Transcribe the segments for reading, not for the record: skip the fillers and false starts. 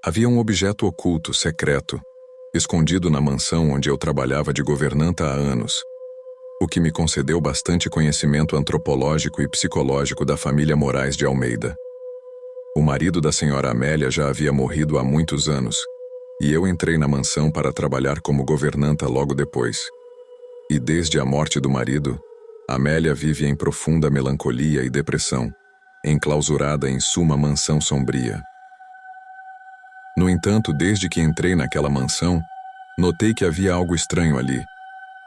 Havia um objeto oculto, secreto, escondido na mansão onde eu trabalhava de governanta há anos, o que me concedeu bastante conhecimento antropológico e psicológico da família Moraes de Almeida. O marido da senhora Amélia já havia morrido há muitos anos, e eu entrei na mansão para trabalhar como governanta logo depois. E desde a morte do marido, Amélia vive em profunda melancolia e depressão, enclausurada em suma mansão sombria. No entanto, desde que entrei naquela mansão, notei que havia algo estranho ali,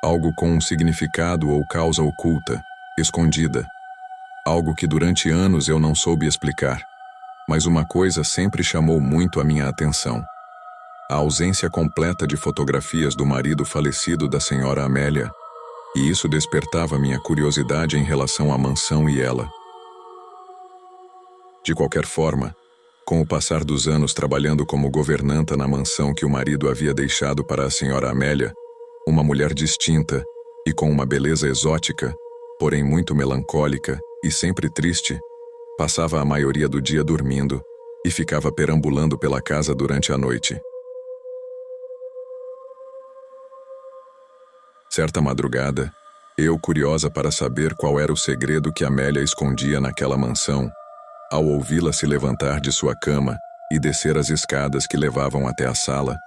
algo com um significado ou causa oculta, escondida, algo que durante anos eu não soube explicar, mas uma coisa sempre chamou muito a minha atenção: a ausência completa de fotografias do marido falecido da senhora Amélia, e isso despertava minha curiosidade em relação à mansão e ela. De qualquer forma, com o passar dos anos trabalhando como governanta na mansão que o marido havia deixado para a senhora Amélia, uma mulher distinta e com uma beleza exótica, porém muito melancólica e sempre triste, passava a maioria do dia dormindo e ficava perambulando pela casa durante a noite. Certa madrugada, eu, curiosa para saber qual era o segredo que Amélia escondia naquela mansão, ao ouvi-la se levantar de sua cama e descer as escadas que levavam até a sala,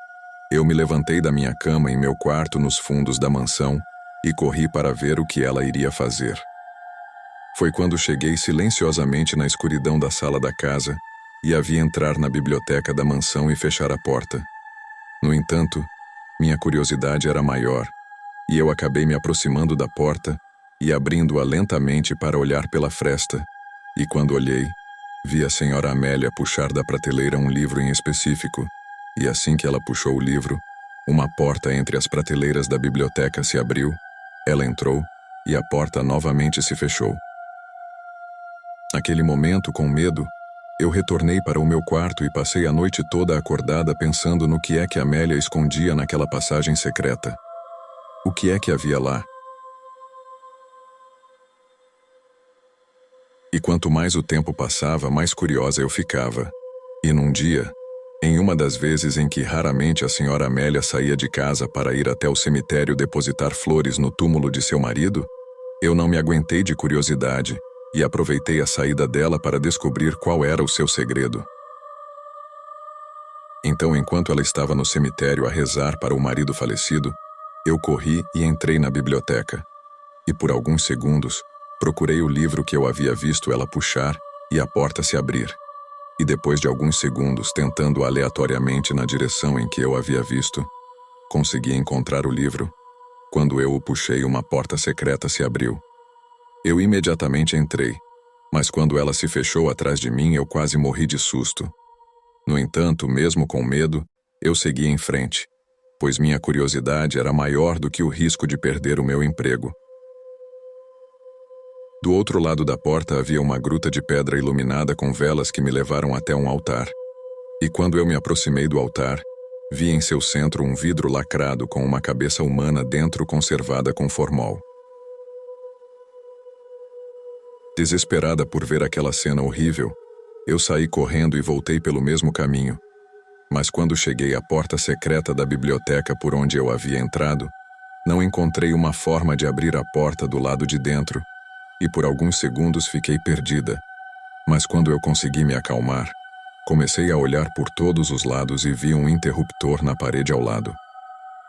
eu me levantei da minha cama em meu quarto nos fundos da mansão e corri para ver o que ela iria fazer. Foi quando cheguei silenciosamente na escuridão da sala da casa e a vi entrar na biblioteca da mansão e fechar a porta. No entanto, minha curiosidade era maior, e eu acabei me aproximando da porta e abrindo-a lentamente para olhar pela fresta, e quando olhei, vi a senhora Amélia puxar da prateleira um livro em específico, e assim que ela puxou o livro, uma porta entre as prateleiras da biblioteca se abriu, ela entrou e a porta novamente se fechou. Naquele momento, com medo, eu retornei para o meu quarto e passei a noite toda acordada pensando no que é que Amélia escondia naquela passagem secreta. O que é que havia lá? E quanto mais o tempo passava, mais curiosa eu ficava. E num dia, em uma das vezes em que raramente a senhora Amélia saía de casa para ir até o cemitério depositar flores no túmulo de seu marido, eu não me aguentei de curiosidade e aproveitei a saída dela para descobrir qual era o seu segredo. Então, enquanto ela estava no cemitério a rezar para o marido falecido, eu corri e entrei na biblioteca. E por alguns segundos, procurei o livro que eu havia visto ela puxar e a porta se abrir. E depois de alguns segundos tentando aleatoriamente na direção em que eu havia visto, consegui encontrar o livro. Quando eu o puxei, uma porta secreta se abriu. Eu imediatamente entrei, mas quando ela se fechou atrás de mim, eu quase morri de susto. No entanto, mesmo com medo, eu segui em frente, pois minha curiosidade era maior do que o risco de perder o meu emprego. Do outro lado da porta havia uma gruta de pedra iluminada com velas que me levaram até um altar. E quando eu me aproximei do altar, vi em seu centro um vidro lacrado com uma cabeça humana dentro conservada com formol. Desesperada por ver aquela cena horrível, eu saí correndo e voltei pelo mesmo caminho. Mas quando cheguei à porta secreta da biblioteca por onde eu havia entrado, não encontrei uma forma de abrir a porta do lado de dentro, e por alguns segundos fiquei perdida. Mas quando eu consegui me acalmar, comecei a olhar por todos os lados e vi um interruptor na parede ao lado.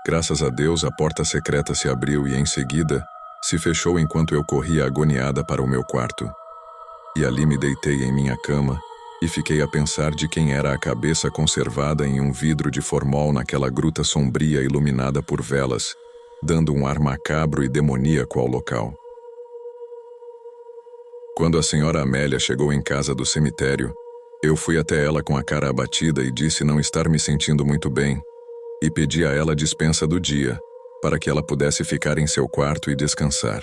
Graças a Deus, a porta secreta se abriu e, em seguida, se fechou enquanto eu corria agoniada para o meu quarto. E ali me deitei em minha cama e fiquei a pensar de quem era a cabeça conservada em um vidro de formol naquela gruta sombria iluminada por velas, dando um ar macabro e demoníaco ao local. Quando a senhora Amélia chegou em casa do cemitério, eu fui até ela com a cara abatida e disse não estar me sentindo muito bem, e pedi a ela dispensa do dia, para que ela pudesse ficar em seu quarto e descansar.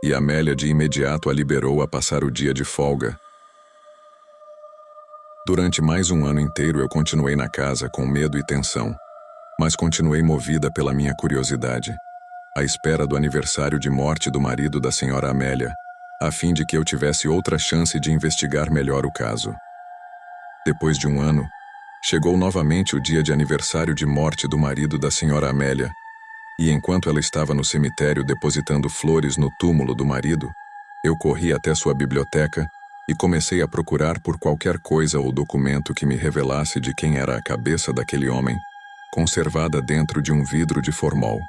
E Amélia de imediato a liberou a passar o dia de folga. Durante mais um ano inteiro eu continuei na casa com medo e tensão, mas continuei movida pela minha curiosidade, à espera do aniversário de morte do marido da senhora Amélia, a fim de que eu tivesse outra chance de investigar melhor o caso. Depois de um ano, Chegou novamente o dia de aniversário de morte do marido da senhora Amélia, e enquanto ela estava no cemitério depositando flores no túmulo do marido, eu corri até sua biblioteca e comecei a procurar por qualquer coisa ou documento que me revelasse de quem era a cabeça daquele homem, conservada dentro de um vidro de formol.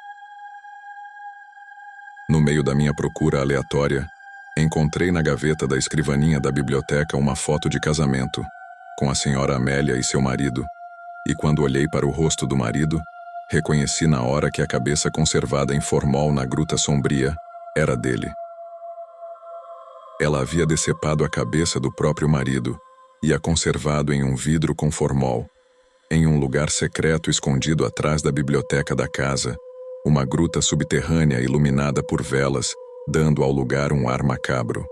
No meio da minha procura aleatória, encontrei na gaveta da escrivaninha da biblioteca uma foto de casamento, com a senhora Amélia e seu marido, e quando olhei para o rosto do marido, reconheci na hora que a cabeça conservada em formol na gruta sombria era dele. Ela havia decepado a cabeça do próprio marido e a conservado em um vidro com formol, em um lugar secreto escondido atrás da biblioteca da casa, uma gruta subterrânea iluminada por velas, dando ao lugar um ar macabro.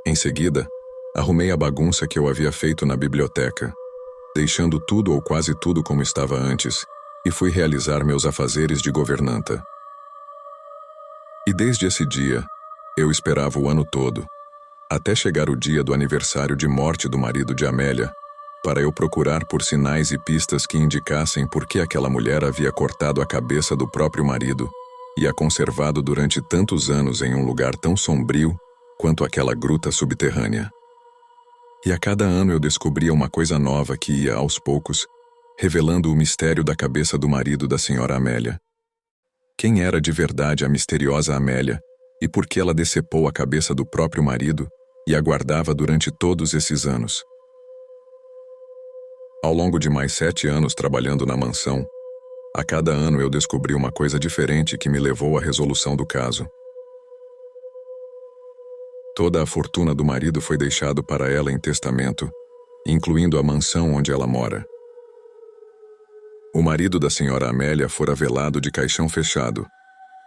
Em seguida, arrumei a bagunça que eu havia feito na biblioteca, deixando tudo ou quase tudo como estava antes, e fui realizar meus afazeres de governanta. E desde esse dia, eu esperava o ano todo, até chegar o dia do aniversário de morte do marido de Amélia, para eu procurar por sinais e pistas que indicassem por que aquela mulher havia cortado a cabeça do próprio marido e a conservado durante tantos anos em um lugar tão sombrio quanto aquela gruta subterrânea. E a cada ano eu descobria uma coisa nova que ia, aos poucos, revelando o mistério da cabeça do marido da senhora Amélia. Quem era de verdade a misteriosa Amélia e por que ela decepou a cabeça do próprio marido e a guardava durante todos esses anos? Ao longo de mais 7 anos trabalhando na mansão, a cada ano eu descobri uma coisa diferente que me levou à resolução do caso. Toda a fortuna do marido foi deixado para ela em testamento, incluindo a mansão onde ela mora. O marido da senhora Amélia fora velado de caixão fechado,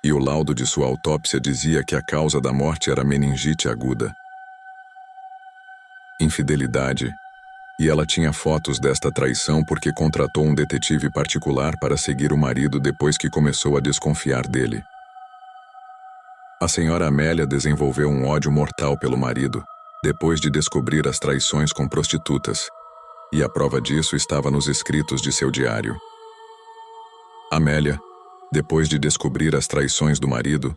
e o laudo de sua autópsia dizia que a causa da morte era meningite aguda. Infidelidade, e ela tinha fotos desta traição porque contratou um detetive particular para seguir o marido depois que começou a desconfiar dele. A senhora Amélia desenvolveu um ódio mortal pelo marido, depois de descobrir as traições com prostitutas, e a prova disso estava nos escritos de seu diário. Amélia, depois de descobrir as traições do marido,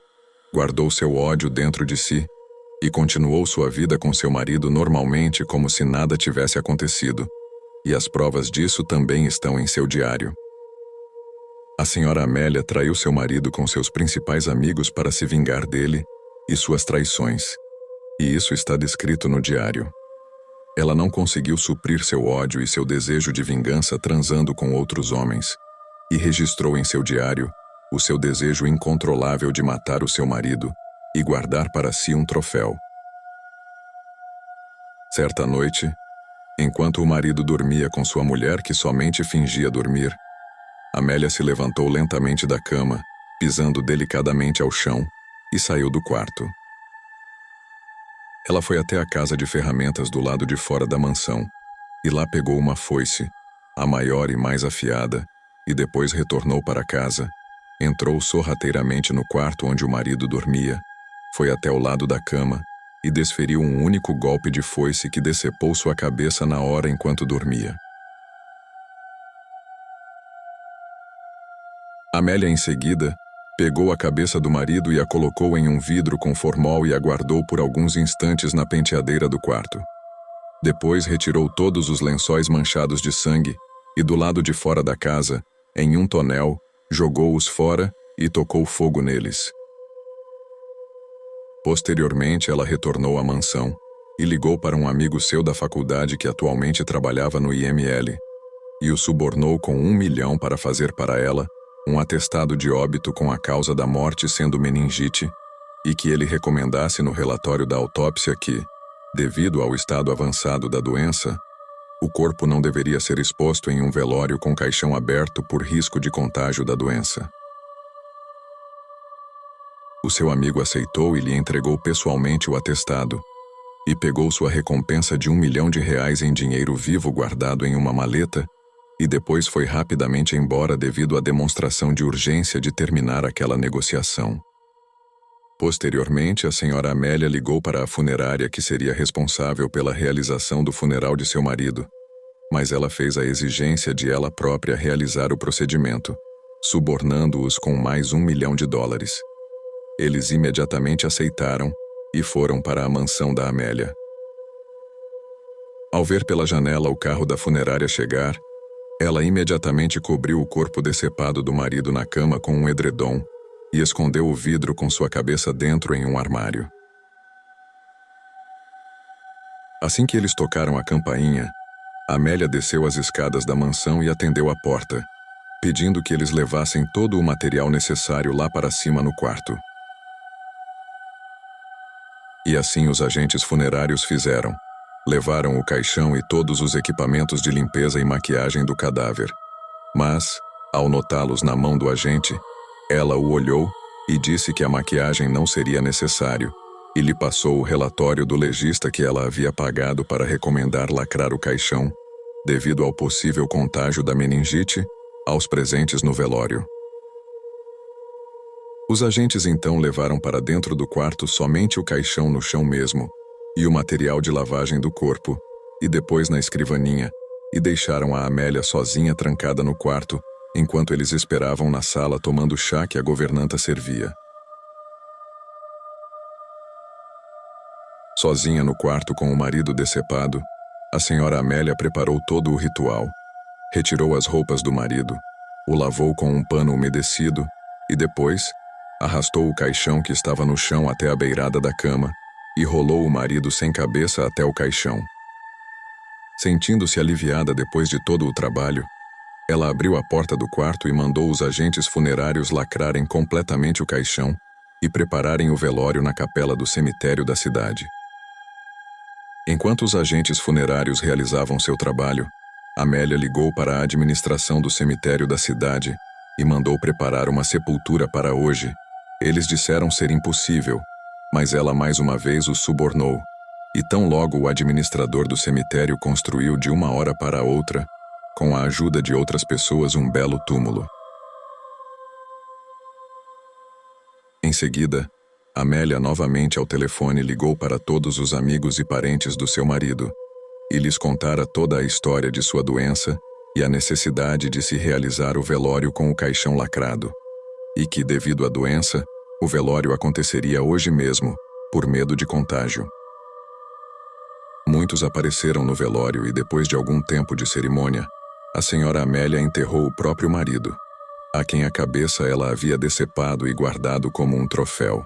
guardou seu ódio dentro de si e continuou sua vida com seu marido normalmente como se nada tivesse acontecido, e as provas disso também estão em seu diário. A senhora Amélia traiu seu marido com seus principais amigos para se vingar dele e suas traições, e isso está descrito no diário. Ela não conseguiu suprir seu ódio e seu desejo de vingança transando com outros homens, e registrou em seu diário o seu desejo incontrolável de matar o seu marido e guardar para si um troféu. Certa noite, enquanto o marido dormia com sua mulher que somente fingia dormir, Amélia se levantou lentamente da cama, pisando delicadamente ao chão, e saiu do quarto. Ela foi até a casa de ferramentas do lado de fora da mansão, e lá pegou uma foice, a maior e mais afiada, e depois retornou para casa, entrou sorrateiramente no quarto onde o marido dormia, foi até o lado da cama e desferiu um único golpe de foice que decepou sua cabeça na hora enquanto dormia. Amélia, em seguida, pegou a cabeça do marido e a colocou em um vidro com formol e a guardou por alguns instantes na penteadeira do quarto. Depois retirou todos os lençóis manchados de sangue e do lado de fora da casa, em um tonel, jogou-os fora e tocou fogo neles. Posteriormente, ela retornou à mansão e ligou para um amigo seu da faculdade que atualmente trabalhava no IML e o subornou com 1 milhão para fazer para ela um atestado de óbito com a causa da morte sendo meningite e que ele recomendasse no relatório da autópsia que, devido ao estado avançado da doença, o corpo não deveria ser exposto em um velório com caixão aberto por risco de contágio da doença. O seu amigo aceitou e lhe entregou pessoalmente o atestado e pegou sua recompensa de 1 milhão de reais em dinheiro vivo guardado em uma maleta e depois foi rapidamente embora devido à demonstração de urgência de terminar aquela negociação. Posteriormente, a senhora Amélia ligou para a funerária que seria responsável pela realização do funeral de seu marido mas ela fez a exigência de ela própria realizar o procedimento, subornando-os com mais $1 milhão. Eles imediatamente aceitaram e foram para a mansão da Amélia. Ao ver pela janela o carro da funerária chegar, ela imediatamente cobriu o corpo decepado do marido na cama com um edredom e escondeu o vidro com sua cabeça dentro em um armário. Assim que eles tocaram a campainha, Amélia desceu as escadas da mansão e atendeu a porta, pedindo que eles levassem todo o material necessário lá para cima no quarto. E assim os agentes funerários fizeram. Levaram o caixão e todos os equipamentos de limpeza e maquiagem do cadáver. Mas, ao notá-los na mão do agente, ela o olhou e disse que a maquiagem não seria necessário, e lhe passou o relatório do legista que ela havia pagado para recomendar lacrar o caixão, devido ao possível contágio da meningite aos presentes no velório. Os agentes então levaram para dentro do quarto somente o caixão no chão mesmo, e o material de lavagem do corpo, e depois na escrivaninha, e deixaram a Amélia sozinha trancada no quarto, enquanto eles esperavam na sala tomando o chá que a governanta servia. Sozinha no quarto com o marido decepado, a senhora Amélia preparou todo o ritual. Retirou as roupas do marido, o lavou com um pano umedecido e depois arrastou o caixão que estava no chão até a beirada da cama e rolou o marido sem cabeça até o caixão. Sentindo-se aliviada depois de todo o trabalho, ela abriu a porta do quarto e mandou os agentes funerários lacrarem completamente o caixão e prepararem o velório na capela do cemitério da cidade. Enquanto os agentes funerários realizavam seu trabalho, Amélia ligou para a administração do cemitério da cidade e mandou preparar uma sepultura para hoje. Eles disseram ser impossível, mas ela mais uma vez os subornou, e tão logo o administrador do cemitério construiu de uma hora para outra, com a ajuda de outras pessoas, um belo túmulo. Em seguida, Amélia novamente ao telefone ligou para todos os amigos e parentes do seu marido, e lhes contara toda a história de sua doença e a necessidade de se realizar o velório com o caixão lacrado, e que, devido à doença, o velório aconteceria hoje mesmo, por medo de contágio. Muitos apareceram no velório e depois de algum tempo de cerimônia, a senhora Amélia enterrou o próprio marido, a quem a cabeça ela havia decepado e guardado como um troféu.